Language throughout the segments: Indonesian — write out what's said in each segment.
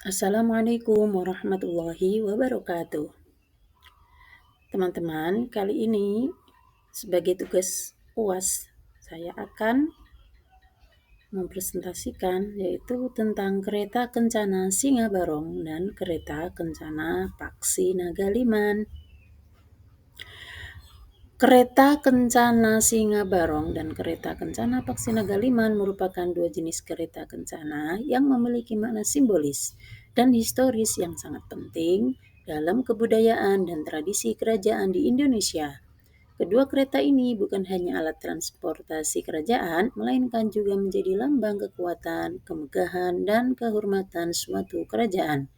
Assalamualaikum warahmatullahi wabarakatuh. Teman-teman, kali ini sebagai tugas UAS, saya akan mempresentasikan yaitu tentang kereta kencana Singa Barong dan kereta kencana Paksi Nagaliman. Kereta kencana Singa Barong dan kereta kencana Paksi Nagaliman merupakan dua jenis kereta kencana yang memiliki makna simbolis dan historis yang sangat penting dalam kebudayaan dan tradisi kerajaan di Indonesia. Kedua kereta ini bukan hanya alat transportasi kerajaan, melainkan juga menjadi lambang kekuatan, kemegahan, dan kehormatan suatu kerajaan.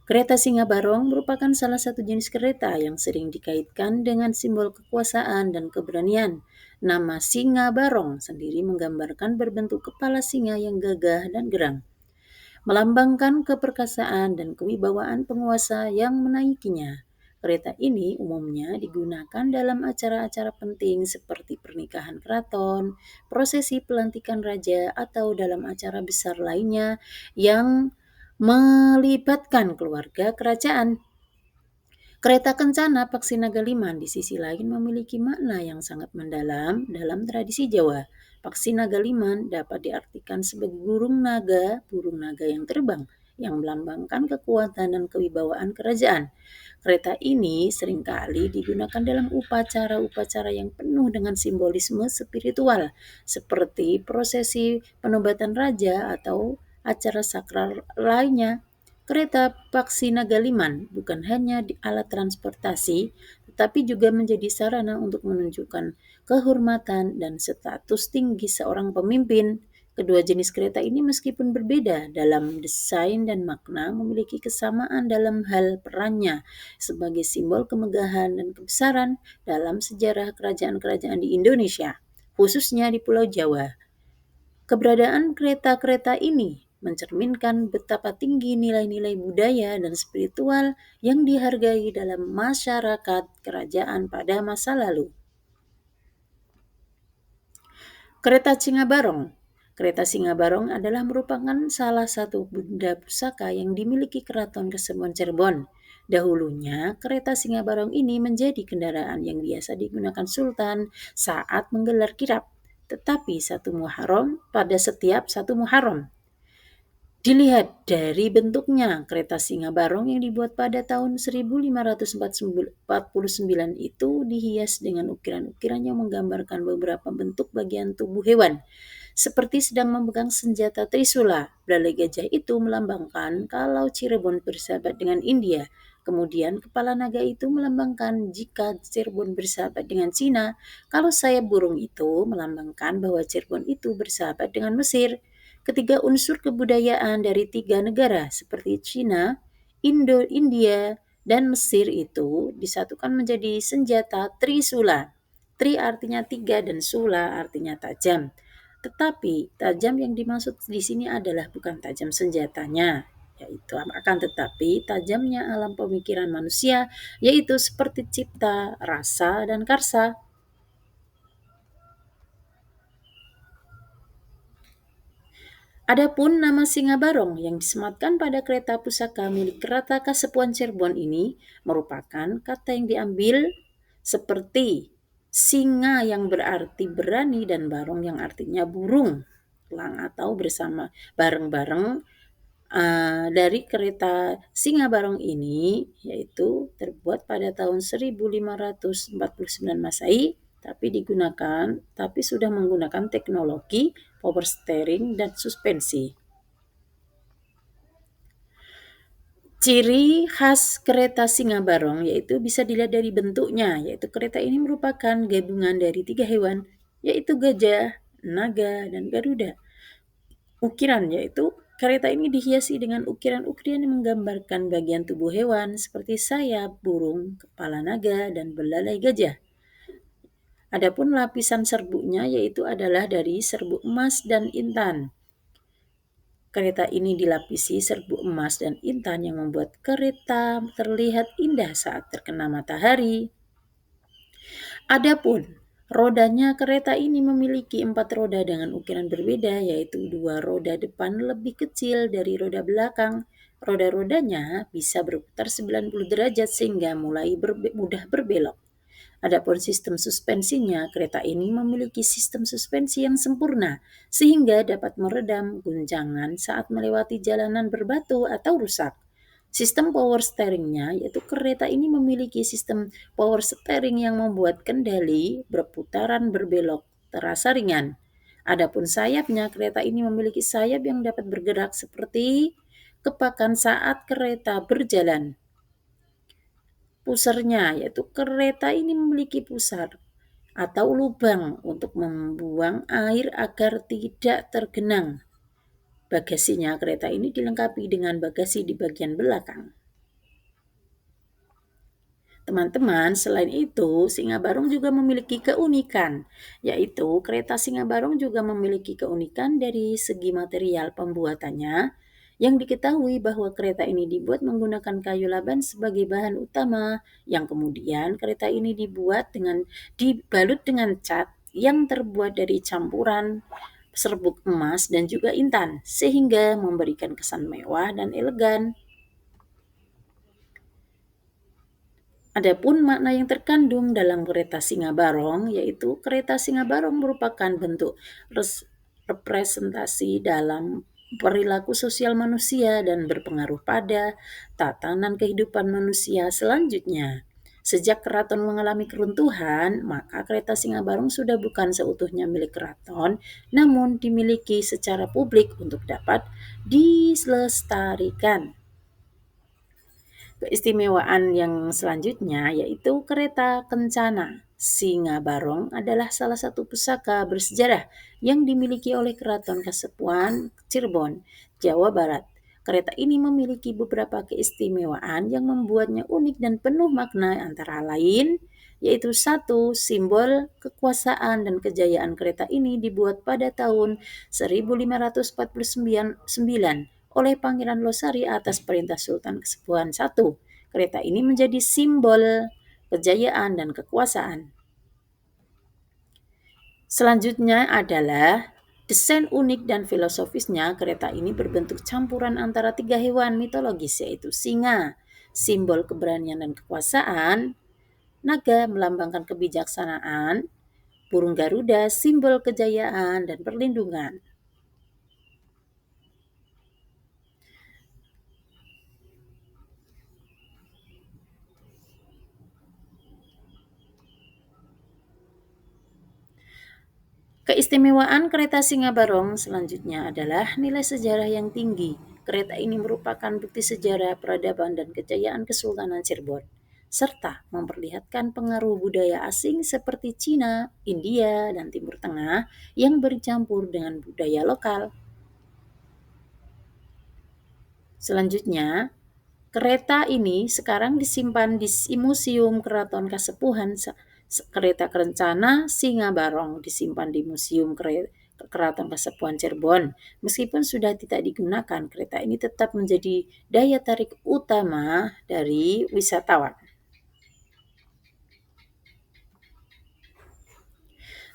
Kereta Singa Barong merupakan salah satu jenis kereta yang sering dikaitkan dengan simbol kekuasaan dan keberanian. Nama Singa Barong sendiri menggambarkan berbentuk kepala singa yang gagah dan gerang, melambangkan keperkasaan dan kewibawaan penguasa yang menaikinya. Kereta ini umumnya digunakan dalam acara-acara penting seperti pernikahan keraton, prosesi pelantikan raja, atau dalam acara besar lainnya yang melibatkan keluarga kerajaan. Kereta kencana Paksi Nagaliman di sisi lain memiliki makna yang sangat mendalam dalam tradisi Jawa. Paksi Nagaliman dapat diartikan sebagai burung naga yang terbang, yang melambangkan kekuatan dan kewibawaan kerajaan. Kereta ini seringkali digunakan dalam upacara-upacara yang penuh dengan simbolisme spiritual, seperti prosesi penobatan raja atau acara sakral lainnya. Kereta Paksi Nagaliman bukan hanya alat transportasi, tetapi juga menjadi sarana untuk menunjukkan kehormatan dan status tinggi seorang pemimpin. Kedua jenis kereta ini meskipun berbeda dalam desain dan makna, memiliki kesamaan dalam hal perannya sebagai simbol kemegahan dan kebesaran dalam sejarah kerajaan-kerajaan di Indonesia, khususnya di Pulau Jawa. Keberadaan kereta-kereta ini mencerminkan betapa tinggi nilai-nilai budaya dan spiritual yang dihargai dalam masyarakat kerajaan pada masa lalu. Kereta Singa Barong. Kereta Singa Barong adalah merupakan salah satu benda pusaka yang dimiliki Keraton Kasepuhan Cirebon. Dahulunya, kereta Singa Barong ini menjadi kendaraan yang biasa digunakan Sultan saat menggelar kirap. Tetapi pada setiap satu Muharram, dilihat dari bentuknya, kereta Singa Barong yang dibuat pada tahun 1549 itu dihias dengan ukiran-ukiran yang menggambarkan beberapa bentuk bagian tubuh hewan, seperti sedang memegang senjata Trisula. Belalai gajah itu melambangkan kalau Cirebon bersahabat dengan India. Kemudian kepala naga itu melambangkan jika Cirebon bersahabat dengan Cina. Kalau sayap burung itu melambangkan bahwa Cirebon itu bersahabat dengan Mesir. Ketiga unsur kebudayaan dari tiga negara seperti Cina, India, dan Mesir itu disatukan menjadi senjata Trisula. Tri artinya tiga dan Sula artinya tajam. Tetapi tajam yang dimaksud di sini adalah bukan tajam senjatanya, yaitu akan tetapi tajamnya alam pemikiran manusia, yaitu seperti cipta, rasa, dan karsa. Adapun nama Singa Barong yang disematkan pada kereta pusaka milik Keraton Kasepuhan Cirebon ini merupakan kata yang diambil seperti singa yang berarti berani dan barong yang artinya burung atau bersama bareng-bareng. Dari kereta Singa Barong ini yaitu terbuat pada tahun 1549 Masehi, tapi sudah menggunakan teknologi power steering dan suspensi. Ciri khas kereta Singa Barong yaitu bisa dilihat dari bentuknya, yaitu kereta ini merupakan gabungan dari 3 hewan, yaitu gajah, naga, dan garuda. Ukiran yaitu kereta ini dihiasi dengan ukiran-ukiran yang menggambarkan bagian tubuh hewan seperti sayap burung, kepala naga, dan belalai gajah. Adapun lapisan serbunya yaitu adalah dari serbuk emas dan intan. Kereta ini dilapisi serbuk emas dan intan yang membuat kereta terlihat indah saat terkena matahari. Adapun rodanya, kereta ini memiliki 4 roda dengan ukiran berbeda, yaitu 2 roda depan lebih kecil dari roda belakang. Roda-rodanya bisa berputar 90 derajat sehingga mulai mudah berbelok. Adapun sistem suspensinya, kereta ini memiliki sistem suspensi yang sempurna sehingga dapat meredam guncangan saat melewati jalanan berbatu atau rusak. Sistem power steeringnya, yaitu kereta ini memiliki sistem power steering yang membuat kendali berputaran berbelok terasa ringan. Adapun sayapnya, kereta ini memiliki sayap yang dapat bergerak seperti kepakan saat kereta berjalan. Pusernya, yaitu kereta ini memiliki pusar atau lubang untuk membuang air agar tidak tergenang. Bagasinya, kereta ini dilengkapi dengan bagasi di bagian belakang. Teman-teman, selain itu, Singa Barong juga memiliki keunikan, yaitu kereta Singa Barong juga memiliki keunikan dari segi material pembuatannya, yang diketahui bahwa kereta ini dibuat menggunakan kayu laban sebagai bahan utama, yang kemudian kereta ini dibalut dengan cat yang terbuat dari campuran serbuk emas dan juga intan, sehingga memberikan kesan mewah dan elegan. Adapun makna yang terkandung dalam kereta Singa Barong, yaitu kereta Singa Barong merupakan bentuk representasi dalam perilaku sosial manusia dan berpengaruh pada tatanan kehidupan manusia selanjutnya. Sejak keraton mengalami keruntuhan, maka kereta Singa Barong sudah bukan seutuhnya milik keraton, namun dimiliki secara publik untuk dapat dilestarikan. Keistimewaan yang selanjutnya yaitu kereta Kencana. Singa Barong adalah salah satu pusaka bersejarah yang dimiliki oleh Keraton Kasepuhan Cirebon, Jawa Barat. Kereta ini memiliki beberapa keistimewaan yang membuatnya unik dan penuh makna, antara lain yaitu satu, simbol kekuasaan dan kejayaan kereta ini dibuat pada tahun 1549 oleh Pangeran Losari atas perintah Sultan Kesepuhan I. Kereta ini menjadi simbol kejayaan dan kekuasaan. Selanjutnya adalah desain unik dan filosofisnya. Kereta ini berbentuk campuran antara tiga hewan mitologis, yaitu singa, simbol keberanian dan kekuasaan, naga melambangkan kebijaksanaan, burung Garuda simbol kejayaan dan perlindungan. Keistimewaan kereta Singa Barong selanjutnya adalah nilai sejarah yang tinggi. Kereta ini merupakan bukti sejarah peradaban dan kejayaan Kesultanan Cirebon, serta memperlihatkan pengaruh budaya asing seperti Cina, India, dan Timur Tengah yang bercampur dengan budaya lokal. Selanjutnya, kereta ini sekarang disimpan di Museum Keraton Kasepuhan. Kereta Kencana Singa Barong disimpan di Museum Keraton Kasepuhan Cirebon. Meskipun sudah tidak digunakan, kereta ini tetap menjadi daya tarik utama dari wisatawan.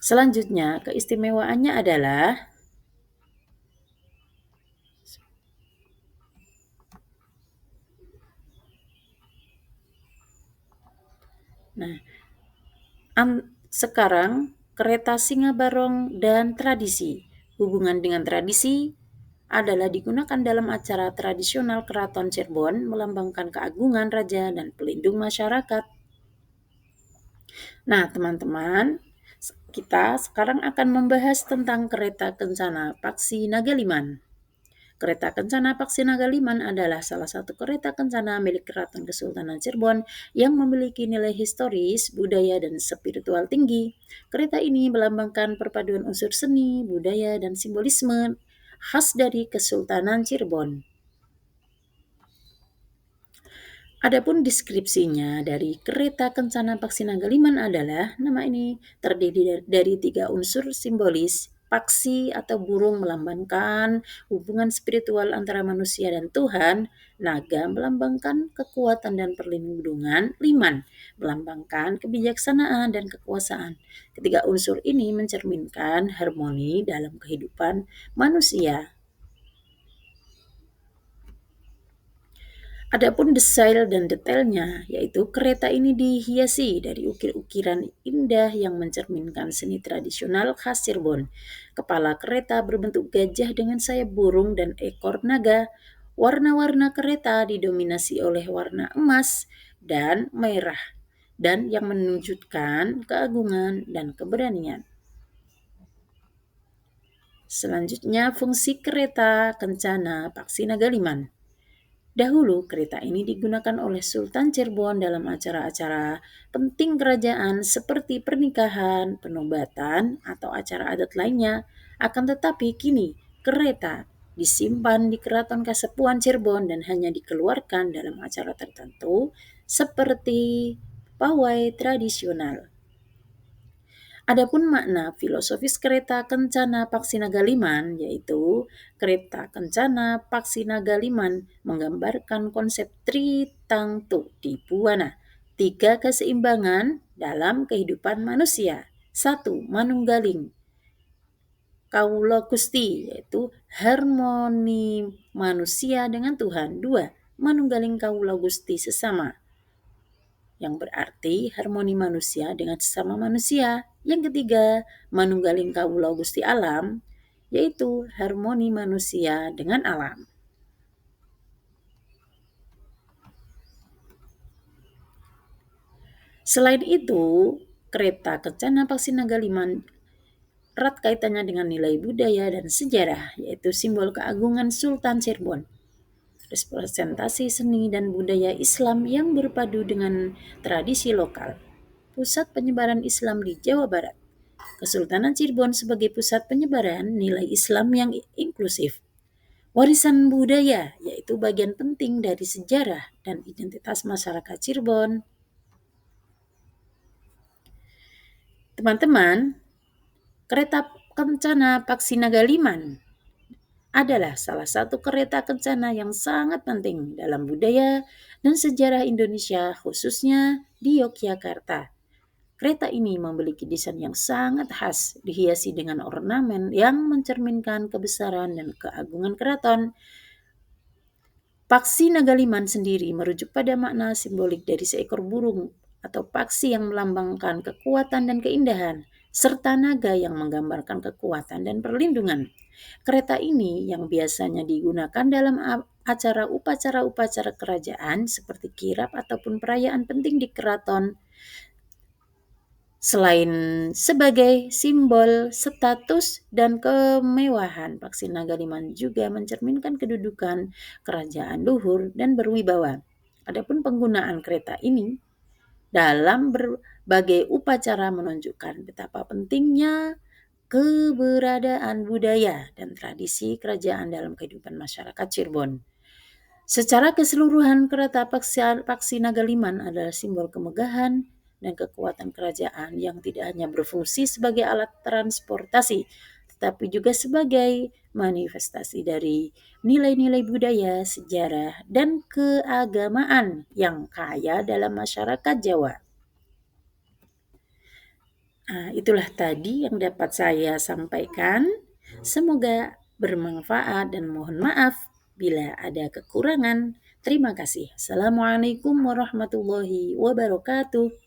Selanjutnya, keistimewaannya adalah sekarang kereta Singa Barong dan tradisi. Hubungan dengan tradisi adalah digunakan dalam acara tradisional Keraton Cirebon, melambangkan keagungan raja dan pelindung masyarakat. Nah, teman-teman, kita sekarang akan membahas tentang kereta Kencana Paksi Nagaliman. Kereta Kencana Paksi Nagaliman adalah salah satu kereta kencana milik Keraton Kesultanan Cirebon yang memiliki nilai historis, budaya, dan spiritual tinggi. Kereta ini melambangkan perpaduan unsur seni, budaya, dan simbolisme khas dari Kesultanan Cirebon. Adapun deskripsinya dari kereta Kencana Paksi Nagaliman adalah, nama ini terdiri dari tiga unsur simbolis. Paksi atau burung melambangkan hubungan spiritual antara manusia dan Tuhan. Naga melambangkan kekuatan dan perlindungan. Liman melambangkan kebijaksanaan dan kekuasaan. Ketiga unsur ini mencerminkan harmoni dalam kehidupan manusia. Adapun desain dan detailnya, yaitu kereta ini dihiasi dari ukir-ukiran indah yang mencerminkan seni tradisional khas Cirebon. Kepala kereta berbentuk gajah dengan sayap burung dan ekor naga. Warna-warna kereta didominasi oleh warna emas dan merah, dan yang menunjukkan keagungan dan keberanian. Selanjutnya, fungsi kereta kencana Paksi Nagaliman. Dahulu, kereta ini digunakan oleh Sultan Cirebon dalam acara-acara penting kerajaan seperti pernikahan, penobatan, atau acara adat lainnya. Akan tetapi kini, kereta disimpan di Keraton Kasepuhan Cirebon dan hanya dikeluarkan dalam acara tertentu seperti pawai tradisional. Adapun makna filosofis kereta kencana Paksi Nagaliman, yaitu kereta kencana Paksi Nagaliman menggambarkan konsep Tritangtu Dibuana, 3 keseimbangan dalam kehidupan manusia. 1. Manunggaling Kawula Gusti, yaitu harmoni manusia dengan Tuhan. 2. Manunggaling Kawula Gusti sesama, yang berarti harmoni manusia dengan sesama manusia. Yang ketiga, manunggaling kawula Gusti alam, yaitu harmoni manusia dengan alam. Selain itu, kereta kencana Paksi Nagaliman erat kaitannya dengan nilai budaya dan sejarah, yaitu simbol keagungan Sultan Cirebon. Representasi seni dan budaya Islam yang berpadu dengan tradisi lokal. Pusat penyebaran Islam di Jawa Barat. Kesultanan Cirebon sebagai pusat penyebaran nilai Islam yang inklusif. Warisan budaya, yaitu bagian penting dari sejarah dan identitas masyarakat Cirebon. Teman-teman, kereta kencana Paksi Nagaliman adalah salah satu kereta kencana yang sangat penting dalam budaya dan sejarah Indonesia, khususnya di Yogyakarta. Kereta ini memiliki desain yang sangat khas, dihiasi dengan ornamen yang mencerminkan kebesaran dan keagungan keraton. Paksi Nagaliman sendiri merujuk pada makna simbolik dari seekor burung atau paksi yang melambangkan kekuatan dan keindahan, serta naga yang menggambarkan kekuatan dan perlindungan. Kereta ini yang biasanya digunakan dalam acara upacara-upacara kerajaan seperti kirap ataupun perayaan penting di keraton. Selain sebagai simbol status dan kemewahan, Paksi Nagaliman juga mencerminkan kedudukan kerajaan luhur dan berwibawa. Adapun penggunaan kereta ini dalam berbagai upacara menunjukkan betapa pentingnya keberadaan budaya dan tradisi kerajaan dalam kehidupan masyarakat Cirebon. Secara keseluruhan, kereta Paksi Nagaliman adalah simbol kemegahan dan kekuatan kerajaan yang tidak hanya berfungsi sebagai alat transportasi, tetapi juga sebagai manifestasi dari nilai-nilai budaya, sejarah, dan keagamaan yang kaya dalam masyarakat Jawa. Itulah tadi yang dapat saya sampaikan. Semoga bermanfaat dan mohon maaf bila ada kekurangan. Terima kasih. Assalamualaikum warahmatullahi wabarakatuh.